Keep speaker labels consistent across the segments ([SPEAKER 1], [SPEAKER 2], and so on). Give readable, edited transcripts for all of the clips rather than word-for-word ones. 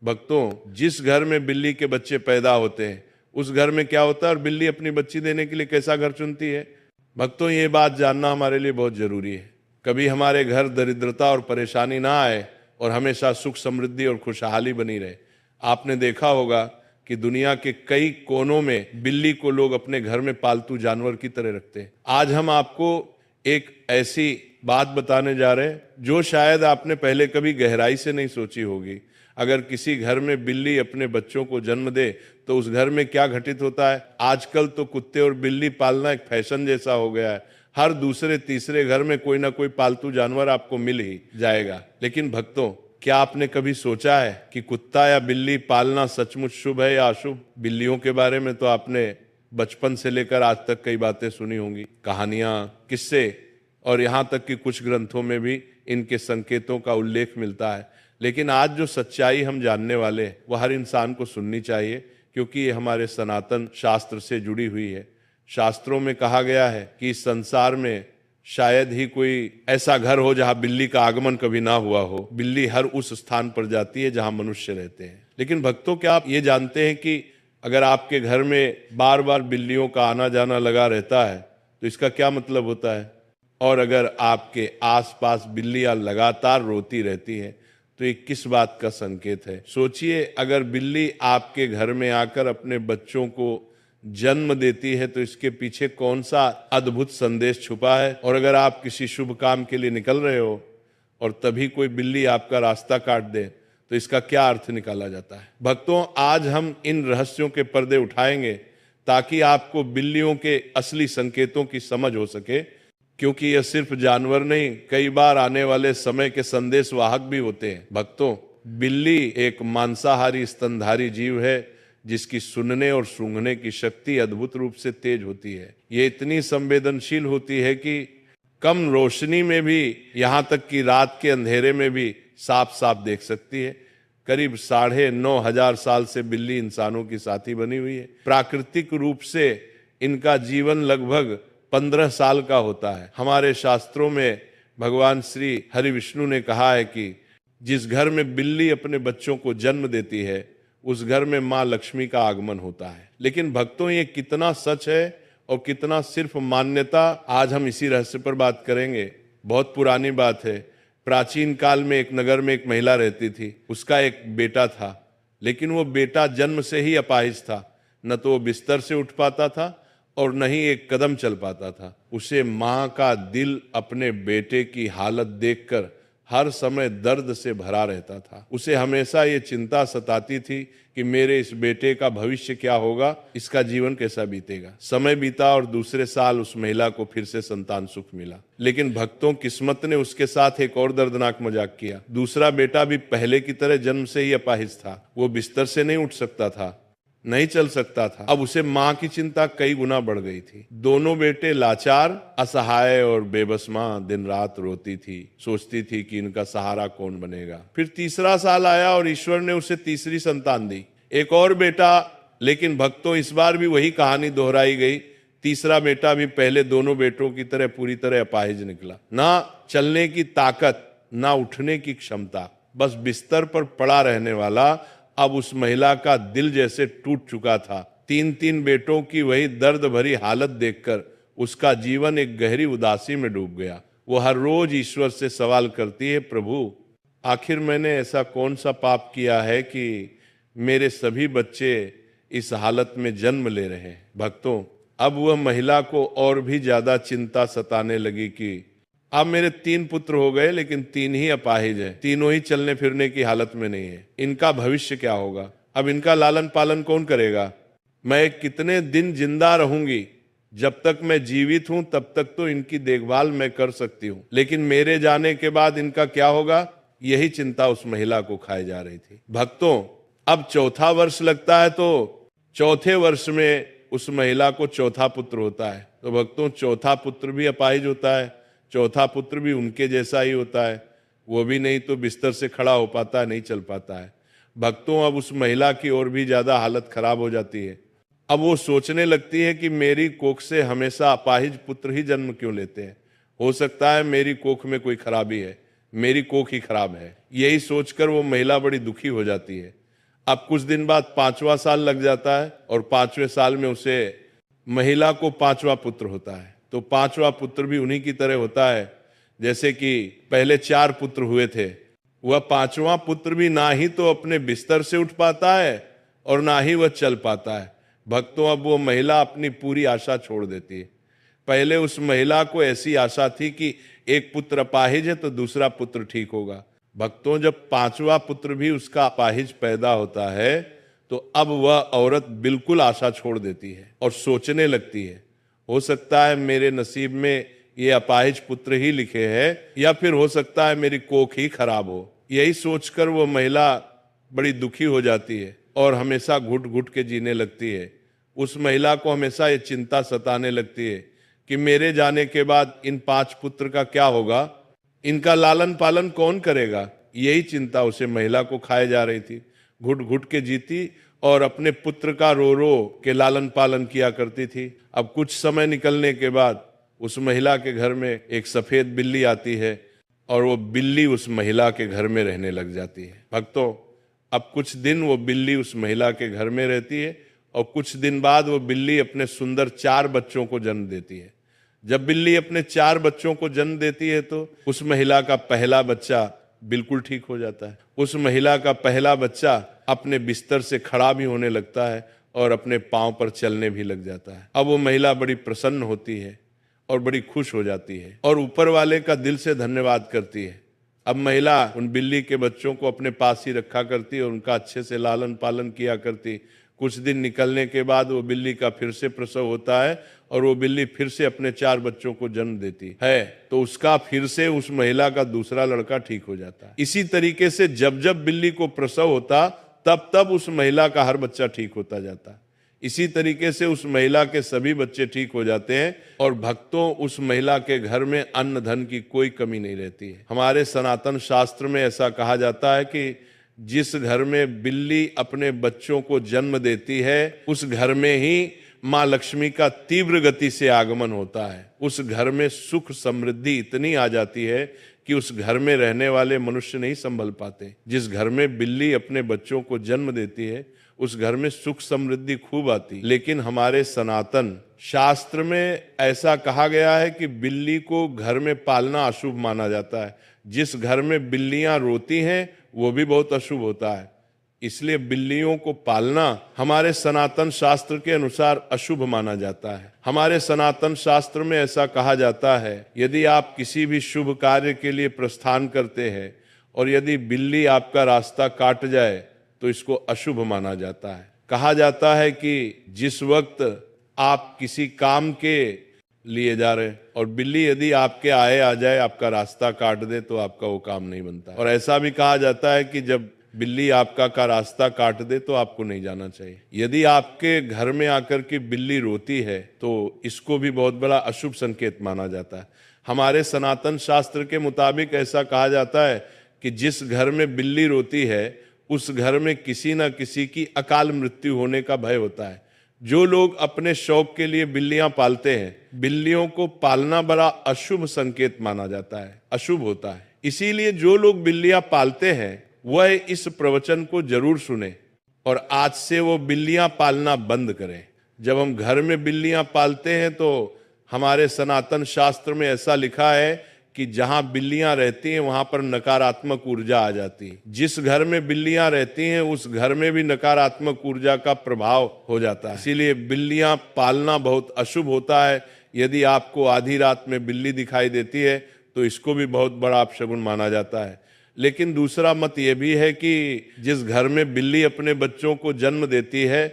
[SPEAKER 1] भक्तों, जिस घर में बिल्ली के बच्चे पैदा होते हैं उस घर में क्या होता है और बिल्ली अपनी बच्ची देने के लिए कैसा घर चुनती है। भक्तों, ये बात जानना हमारे लिए बहुत जरूरी है। कभी हमारे घर दरिद्रता और परेशानी ना आए और हमेशा सुख समृद्धि और खुशहाली बनी रहे। आपने देखा होगा कि दुनिया के कई कोनों में बिल्ली को लोग अपने घर में पालतू जानवर की तरह रखते हैं। आज हम आपको एक ऐसी बात बताने जा रहे हैं जो शायद आपने पहले कभी गहराई से नहीं सोची होगी। अगर किसी घर में बिल्ली अपने बच्चों को जन्म दे तो उस घर में क्या घटित होता है। आजकल तो कुत्ते और बिल्ली पालना एक फैशन जैसा हो गया है। हर दूसरे तीसरे घर में कोई ना कोई पालतू जानवर आपको मिल ही जाएगा। लेकिन भक्तों, क्या आपने कभी सोचा है कि कुत्ता या बिल्ली पालना सचमुच शुभ है या अशुभ। बिल्लियों के बारे में तो आपने बचपन से लेकर आज तक कई बातें सुनी होंगी, कहानियां, किस्से, और यहाँ तक कि कुछ ग्रंथों में भी इनके संकेतों का उल्लेख मिलता है। लेकिन आज जो सच्चाई हम जानने वाले हैं वह हर इंसान को सुननी चाहिए, क्योंकि ये हमारे सनातन शास्त्र से जुड़ी हुई है। शास्त्रों में कहा गया है कि इस संसार में शायद ही कोई ऐसा घर हो जहां बिल्ली का आगमन कभी ना हुआ हो। बिल्ली हर उस स्थान पर जाती है जहां मनुष्य रहते हैं। लेकिन भक्तों, क्या आप ये जानते हैं कि अगर आपके घर में बार बार बिल्लियों का आना जाना लगा रहता है तो इसका क्या मतलब होता है। और अगर आपके आसपास बिल्लियां लगातार रोती रहती हैं तो ये किस बात का संकेत है। सोचिए, अगर बिल्ली आपके घर में आकर अपने बच्चों को जन्म देती है तो इसके पीछे कौन सा अद्भुत संदेश छुपा है। और अगर आप किसी शुभ काम के लिए निकल रहे हो और तभी कोई बिल्ली आपका रास्ता काट दे तो इसका क्या अर्थ निकाला जाता है। भक्तों, आज हम इन रहस्यों के पर्दे उठाएंगे ताकि आपको बिल्लियों के असली संकेतों की समझ हो सके, क्योंकि यह सिर्फ जानवर नहीं, कई बार आने वाले समय के संदेश वाहक भी होते हैं। भक्तों, बिल्ली एक मांसाहारी स्तनधारी जीव है जिसकी सुनने और सूंघने की शक्ति अद्भुत रूप से तेज होती है। ये इतनी संवेदनशील होती है कि कम रोशनी में भी, यहाँ तक कि रात के अंधेरे में भी साफ साफ देख सकती है। करीब 9,500 साल से बिल्ली इंसानों की साथी बनी हुई है। प्राकृतिक रूप से इनका जीवन लगभग 15 साल का होता है। हमारे शास्त्रों में भगवान श्री हरि विष्णु ने कहा है कि जिस घर में बिल्ली अपने बच्चों को जन्म देती है उस घर में माँ लक्ष्मी का आगमन होता है। लेकिन भक्तों, ये कितना सच है और कितना सिर्फ मान्यता, आज हम इसी रहस्य पर बात करेंगे। बहुत पुरानी बात है। प्राचीन काल में एक नगर में एक महिला रहती थी। उसका एक बेटा था, लेकिन वो बेटा जन्म से ही अपाहिज था। न तो वो बिस्तर से उठ पाता था और न ही एक कदम चल पाता था। उसे माँ का दिल अपने बेटे की हालत देखकर हर समय दर्द से भरा रहता था। उसे हमेशा ये चिंता सताती थी कि मेरे इस बेटे का भविष्य क्या होगा, इसका जीवन कैसा बीतेगा। समय बीता और दूसरे साल उस महिला को फिर से संतान सुख मिला। लेकिन भक्तों, किस्मत ने उसके साथ एक और दर्दनाक मजाक किया। दूसरा बेटा भी पहले की तरह जन्म से ही अपाहिज था। वो बिस्तर से नहीं उठ सकता था, नहीं चल सकता था। अब उसे माँ की चिंता कई गुना बढ़ गई थी। दोनों बेटे लाचार, असहाय और बेबस माँ दिन रात रोती थी, सोचती थी कि इनका सहारा कौन बनेगा। फिर तीसरा साल आया और ईश्वर ने उसे तीसरी संतान दी, एक और बेटा। लेकिन भक्तों, इस बार भी वही कहानी दोहराई गई। तीसरा बेटा भी पहले दोनों बेटों की तरह पूरी तरह अपाहिज निकला। ना चलने की ताकत, ना उठने की क्षमता, बस बिस्तर पर पड़ा रहने वाला। अब उस महिला का दिल जैसे टूट चुका था। 3 बेटों की वही दर्द भरी हालत देखकर उसका जीवन एक गहरी उदासी में डूब गया। वो हर रोज ईश्वर से सवाल करती है, प्रभु, आखिर मैंने ऐसा कौन सा पाप किया है कि मेरे सभी बच्चे इस हालत में जन्म ले रहे हैं। भक्तों, अब वह महिला को और भी ज्यादा चिंता सताने लगी कि अब मेरे 3 पुत्र हो गए, लेकिन 3 ही अपाहिज हैं, तीनों ही चलने फिरने की हालत में नहीं है। इनका भविष्य क्या होगा। अब इनका लालन पालन कौन करेगा। मैं कितने दिन जिंदा रहूंगी। जब तक मैं जीवित हूं तब तक तो इनकी देखभाल मैं कर सकती हूं, लेकिन मेरे जाने के बाद इनका क्या होगा, यही चिंता उस महिला को खाए जा रही थी। भक्तों, अब चौथा वर्ष लगता है तो चौथे वर्ष में उस महिला को चौथा पुत्र होता है। तो भक्तों, चौथा पुत्र भी अपाहिज होता है। चौथा पुत्र भी उनके जैसा ही होता है। वो भी नहीं तो बिस्तर से खड़ा हो पाता है, नहीं चल पाता है। भक्तों, अब उस महिला की और भी ज्यादा हालत खराब हो जाती है। अब वो सोचने लगती है कि मेरी कोख से हमेशा अपाहिज पुत्र ही जन्म क्यों लेते हैं। हो सकता है मेरी कोख में कोई खराबी है, मेरी कोख ही खराब है। यही सोचकर वो महिला बड़ी दुखी हो जाती है। अब कुछ दिन बाद 5वां साल लग जाता है और 5वें साल में उसे महिला को 5वां पुत्र होता है। तो 5वां पुत्र भी उन्हीं की तरह होता है जैसे कि पहले 4 पुत्र हुए थे। वह 5वां पुत्र भी ना ही तो अपने बिस्तर से उठ पाता है और ना ही वह चल पाता है। भक्तों, अब वो महिला अपनी पूरी आशा छोड़ देती है। पहले उस महिला को ऐसी आशा थी कि एक पुत्र अपाहिज है तो दूसरा पुत्र ठीक होगा। भक्तों, जब 5वां पुत्र भी उसका अपाहिज पैदा होता है तो अब वह औरत बिल्कुल आशा छोड़ देती है और सोचने लगती है, हो सकता है मेरे नसीब में ये अपाहिज पुत्र ही लिखे हैं, या फिर हो सकता है मेरी कोख ही खराब हो। यही सोचकर वो महिला बड़ी दुखी हो जाती है और हमेशा घुट घुट के जीने लगती है। उस महिला को हमेशा ये चिंता सताने लगती है कि मेरे जाने के बाद इन 5 पुत्र का क्या होगा, इनका लालन पालन कौन करेगा। यही चिंता उसे महिला को खाए जा रही थी। घुट घुट के जीती और अपने पुत्र का रो रो के लालन पालन किया करती थी। अब कुछ समय निकलने के बाद उस महिला के घर में एक सफेद बिल्ली आती है और वो बिल्ली उस महिला के घर में रहने लग जाती है। भक्तों, अब कुछ दिन वो बिल्ली उस महिला के घर में रहती है और कुछ दिन बाद वो बिल्ली अपने सुंदर 4 बच्चों को जन्म देती है। जब बिल्ली अपने 4 बच्चों को जन्म देती है तो उस महिला का पहला बच्चा बिल्कुल ठीक हो जाता है। उस महिला का पहला बच्चा अपने बिस्तर से खड़ा भी होने लगता है और अपने पांव पर चलने भी लग जाता है। अब वो महिला बड़ी प्रसन्न होती है और बड़ी खुश हो जाती है और ऊपर वाले का दिल से धन्यवाद करती है। अब महिला उन बिल्ली के बच्चों को अपने पास ही रखा करती और उनका अच्छे से लालन पालन किया करती। कुछ दिन निकलने के बाद वो बिल्ली का फिर से प्रसव होता है और वो बिल्ली फिर से अपने 4 बच्चों को जन्म देती है तो उसका फिर से उस महिला का दूसरा लड़का ठीक हो जाता है। इसी तरीके से जब जब बिल्ली को प्रसव होता तब तब उस महिला का हर बच्चा ठीक होता जाता। इसी तरीके से उस महिला के सभी बच्चे ठीक हो जाते हैं और भक्तों, उस महिला के घर में अन्न धन की कोई कमी नहीं रहती है। हमारे सनातन शास्त्र में ऐसा कहा जाता है कि जिस घर में बिल्ली अपने बच्चों को जन्म देती है उस घर में ही माँ लक्ष्मी का तीव्र गति से आगमन होता है। उस घर में सुख समृद्धि इतनी आ जाती है कि उस घर में रहने वाले मनुष्य नहीं संभल पाते। जिस घर में बिल्ली अपने बच्चों को जन्म देती है उस घर में सुख समृद्धि खूब आती। लेकिन हमारे सनातन शास्त्र में ऐसा कहा गया है कि बिल्ली को घर में पालना अशुभ माना जाता है। जिस घर में बिल्लियां रोती हैं वो भी बहुत अशुभ होता है। इसलिए बिल्लियों को पालना हमारे सनातन शास्त्र के अनुसार अशुभ माना जाता है। हमारे सनातन शास्त्र में ऐसा कहा जाता है, यदि आप किसी भी शुभ कार्य के लिए प्रस्थान करते हैं और यदि बिल्ली आपका रास्ता काट जाए तो इसको अशुभ माना जाता है। कहा जाता है कि जिस वक्त आप किसी काम के लिए जा रहे हैं और बिल्ली यदि आपके आए आ जाए, आपका रास्ता काट दे, तो आपका वो काम नहीं बनता। और ऐसा भी कहा जाता है कि जब बिल्ली आपका का रास्ता काट दे तो आपको नहीं जाना चाहिए। यदि आपके घर में आकर के बिल्ली रोती है तो इसको भी बहुत बड़ा अशुभ संकेत माना जाता है। हमारे सनातन शास्त्र के मुताबिक ऐसा कहा जाता है कि जिस घर में बिल्ली रोती है उस घर में किसी न किसी की अकाल मृत्यु होने का भय होता है। जो लोग अपने शौक के लिए बिल्लियां पालते हैं, बिल्लियों को पालना बड़ा अशुभ संकेत माना जाता है, अशुभ होता है। इसीलिए जो लोग बिल्लियां पालते हैं वह इस प्रवचन को जरूर सुने और आज से वो बिल्लियां पालना बंद करें। जब हम घर में बिल्लियां पालते हैं तो हमारे सनातन शास्त्र में ऐसा लिखा है कि जहां बिल्लियां रहती हैं वहां पर नकारात्मक ऊर्जा आ जाती है। जिस घर में बिल्लियां रहती हैं उस घर में भी नकारात्मक ऊर्जा का प्रभाव हो जाता है। इसीलिए बिल्लियां पालना बहुत अशुभ होता है। यदि आपको आधी रात में बिल्ली दिखाई देती है तो इसको भी बहुत बड़ा अपशगुन माना जाता है। लेकिन दूसरा मत यह भी है कि जिस घर में बिल्ली अपने बच्चों को जन्म देती है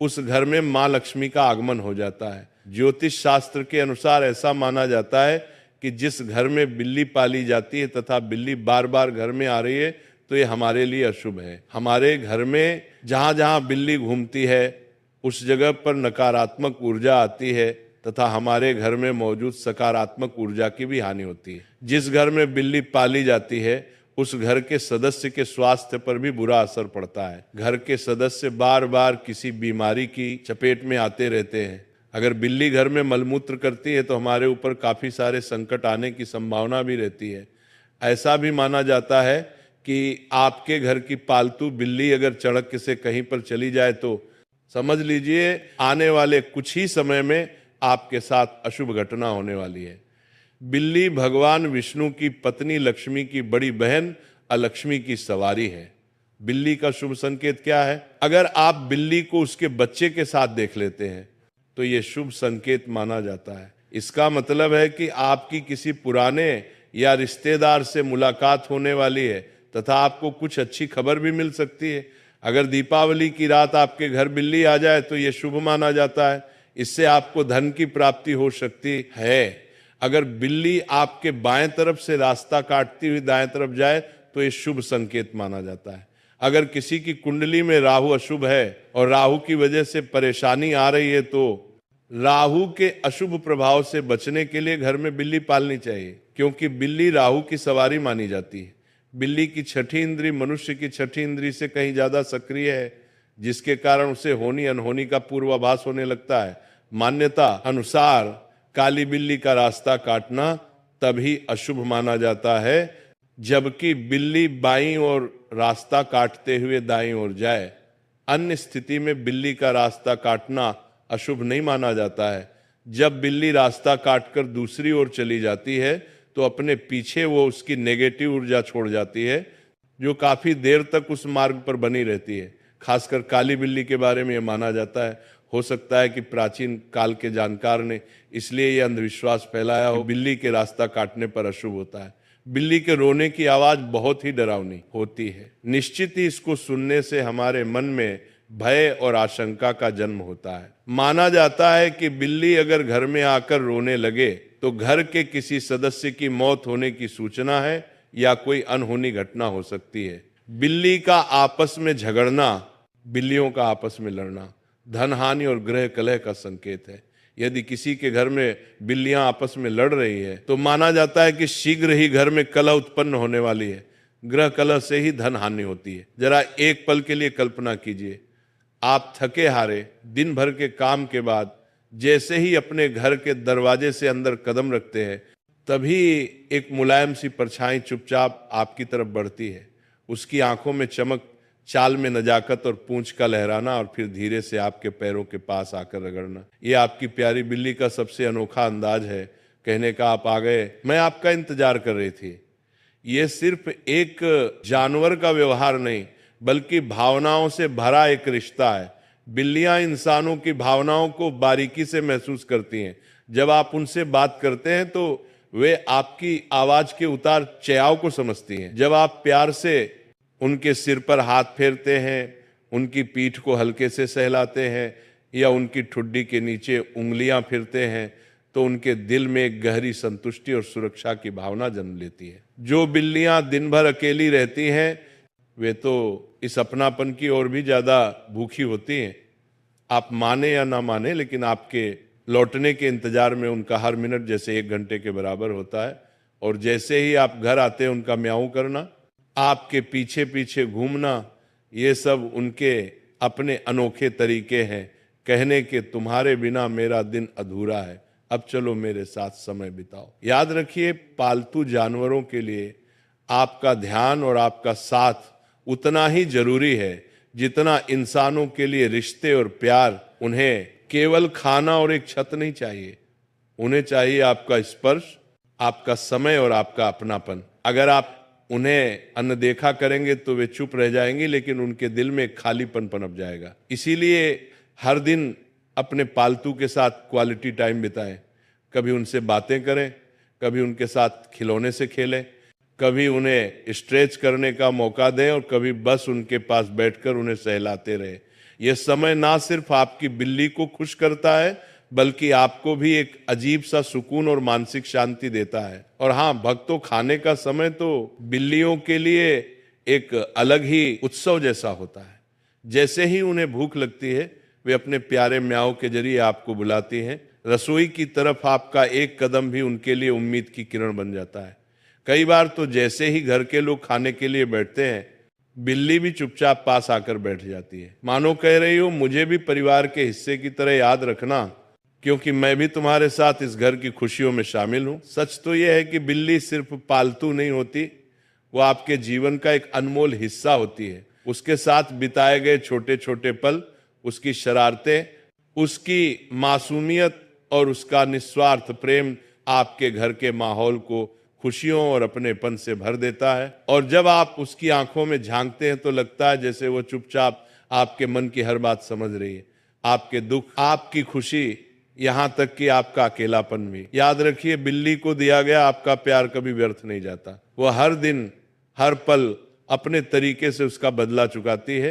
[SPEAKER 1] उस घर में माँ लक्ष्मी का आगमन हो जाता है। ज्योतिष शास्त्र के अनुसार ऐसा माना जाता है कि जिस घर में बिल्ली पाली जाती है तथा बिल्ली बार बार घर में आ रही है तो ये हमारे लिए अशुभ है। हमारे घर में जहाँ जहाँ बिल्ली घूमती है उस जगह पर नकारात्मक ऊर्जा आती है तथा हमारे घर में मौजूद सकारात्मक ऊर्जा की भी हानि होती है। जिस घर में बिल्ली पाली जाती है उस घर के सदस्य के स्वास्थ्य पर भी बुरा असर पड़ता है। घर के सदस्य बार बार किसी बीमारी की चपेट में आते रहते हैं। अगर बिल्ली घर में मलमूत्र करती है तो हमारे ऊपर काफी सारे संकट आने की संभावना भी रहती है। ऐसा भी माना जाता है कि आपके घर की पालतू बिल्ली अगर चढ़क से कहीं पर चली जाए तो समझ लीजिए आने वाले कुछ ही समय में आपके साथ अशुभ घटना होने वाली है। बिल्ली भगवान विष्णु की पत्नी लक्ष्मी की बड़ी बहन अलक्ष्मी की सवारी है। बिल्ली का शुभ संकेत क्या है? अगर आप बिल्ली को उसके बच्चे के साथ देख लेते हैं तो यह शुभ संकेत माना जाता है। इसका मतलब है कि आपकी किसी पुराने या रिश्तेदार से मुलाकात होने वाली है तथा आपको कुछ अच्छी खबर भी मिल सकती है। अगर दीपावली की रात आपके घर बिल्ली आ जाए तो यह शुभ माना जाता है, इससे आपको धन की प्राप्ति हो सकती है। अगर बिल्ली आपके बाएं तरफ से रास्ता काटती हुई दाएं तरफ जाए तो यह शुभ संकेत माना जाता है। अगर किसी की कुंडली में राहु अशुभ है और राहु की वजह से परेशानी आ रही है तो राहु के अशुभ प्रभाव से बचने के लिए घर में बिल्ली पालनी चाहिए, क्योंकि बिल्ली राहु की सवारी मानी जाती है। बिल्ली की छठी इंद्री मनुष्य की छठी इंद्री से कहीं ज्यादा सक्रिय है, जिसके कारण उसे होनी अनहोनी का पूर्वाभास होने लगता है। मान्यता अनुसार काली बिल्ली का रास्ता काटना तभी अशुभ माना जाता है जबकि बिल्ली बाईं ओर रास्ता काटते हुए दाईं ओर जाए। अन्य स्थिति में बिल्ली का रास्ता काटना अशुभ नहीं माना जाता है। जब बिल्ली रास्ता काटकर दूसरी ओर चली जाती है तो अपने पीछे वो उसकी नेगेटिव ऊर्जा छोड़ जाती है, जो काफी देर तक उस मार्ग पर बनी रहती है। खासकर काली बिल्ली के बारे में यह माना जाता है, हो सकता है कि प्राचीन काल के जानकार ने इसलिए यह अंधविश्वास फैलाया हो, बिल्ली के रास्ता काटने पर अशुभ होता है। बिल्ली के रोने की आवाज बहुत ही डरावनी होती है। निश्चित ही इसको सुनने से हमारे मन में भय और आशंका का जन्म होता है। माना जाता है कि बिल्ली अगर घर में आकर रोने लगे तो घर के किसी सदस्य की मौत होने की सूचना है या कोई अनहोनी घटना हो सकती है। बिल्ली का आपस में झगड़ना, बिल्लियों का आपस में लड़ना धन हानि और गृह कलह का संकेत है। यदि किसी के घर में बिल्लियां आपस में लड़ रही है तो माना जाता है कि शीघ्र ही घर में कलह उत्पन्न होने वाली है। गृह कलह से ही धन हानि होती है। जरा एक पल के लिए कल्पना कीजिए, आप थके हारे दिन भर के काम के बाद जैसे ही अपने घर के दरवाजे से अंदर कदम रखते हैं तभी एक मुलायम सी परछाई चुपचाप आपकी तरफ बढ़ती है। उसकी आंखों में चमक, चाल में नजाकत और पूंछ का लहराना और फिर धीरे से आपके पैरों के पास आकर रगड़ना, ये आपकी प्यारी बिल्ली का सबसे अनोखा अंदाज है कहने का, आप आ गए, मैं आपका इंतजार कर रही थी। ये सिर्फ एक जानवर का व्यवहार नहीं बल्कि भावनाओं से भरा एक रिश्ता है। बिल्लियां इंसानों की भावनाओं को बारीकी से महसूस करती हैं। जब आप उनसे बात करते हैं तो वे आपकी आवाज के उतार चढ़ाव को समझती हैं। जब आप प्यार से उनके सिर पर हाथ फेरते हैं, उनकी पीठ को हल्के से सहलाते हैं या उनकी ठुड्डी के नीचे उंगलियां फिरते हैं तो उनके दिल में एक गहरी संतुष्टि और सुरक्षा की भावना जन्म लेती है। जो बिल्लियां दिन भर अकेली रहती हैं वे तो इस अपनापन की ओर भी ज्यादा भूखी होती हैं। आप माने या ना माने, लेकिन आपके लौटने के इंतजार में उनका हर मिनट जैसे 1 घंटे के बराबर होता है। और जैसे ही आप घर आते हैं उनका म्याऊं करना, आपके पीछे पीछे घूमना, ये सब उनके अपने अनोखे तरीके हैं कहने के तुम्हारे बिना मेरा दिन अधूरा है, अब चलो मेरे साथ समय बिताओ। याद रखिए, पालतू जानवरों के लिए आपका ध्यान और आपका साथ उतना ही जरूरी है जितना इंसानों के लिए रिश्ते और प्यार। उन्हें केवल खाना और एक छत नहीं चाहिए, उन्हें चाहिए आपका स्पर्श, आपका समय और आपका अपनापन। अगर आप उन्हें अनदेखा करेंगे तो वे चुप रह जाएंगे, लेकिन उनके दिल में खालीपन पनप जाएगा। इसीलिए हर दिन अपने पालतू के साथ क्वालिटी टाइम बिताएं। कभी उनसे बातें करें, कभी उनके साथ खिलौने से खेलें, कभी उन्हें स्ट्रेच करने का मौका दें और कभी बस उनके पास बैठकर उन्हें सहलाते रहे। यह समय ना सिर्फ आपकी बिल्ली को खुश करता है बल्कि आपको भी एक अजीब सा सुकून और मानसिक शांति देता है। और हाँ, भक्तों, खाने का समय तो बिल्लियों के लिए एक अलग ही उत्सव जैसा होता है। जैसे ही उन्हें भूख लगती है वे अपने प्यारे म्याऊं के जरिए आपको बुलाती हैं। रसोई की तरफ आपका एक कदम भी उनके लिए उम्मीद की किरण बन जाता है। कई बार तो जैसे ही घर के लोग खाने के लिए बैठते हैं बिल्ली भी चुपचाप पास आकर बैठ जाती है, मानो कह रही हो मुझे भी परिवार के हिस्से की तरह याद रखना, क्योंकि मैं भी तुम्हारे साथ इस घर की खुशियों में शामिल हूं। सच तो यह है कि बिल्ली सिर्फ पालतू नहीं होती वो आपके जीवन का एक अनमोल हिस्सा होती है। उसके साथ बिताए गए छोटे छोटे पल, उसकी शरारतें, उसकी मासूमियत और उसका निस्वार्थ प्रेम आपके घर के माहौल को खुशियों और अपनेपन से भर देता है। और जब आप उसकी आंखों में झांकते हैं तो लगता है जैसे वो चुपचाप आपके मन की हर बात समझ रही है, आपके दुख, आपकी खुशी, यहां तक कि आपका अकेलापन भी। याद रखिए, बिल्ली को दिया गया आपका प्यार कभी व्यर्थ नहीं जाता। वो हर दिन, हर पल अपने तरीके से उसका बदला चुकाती है।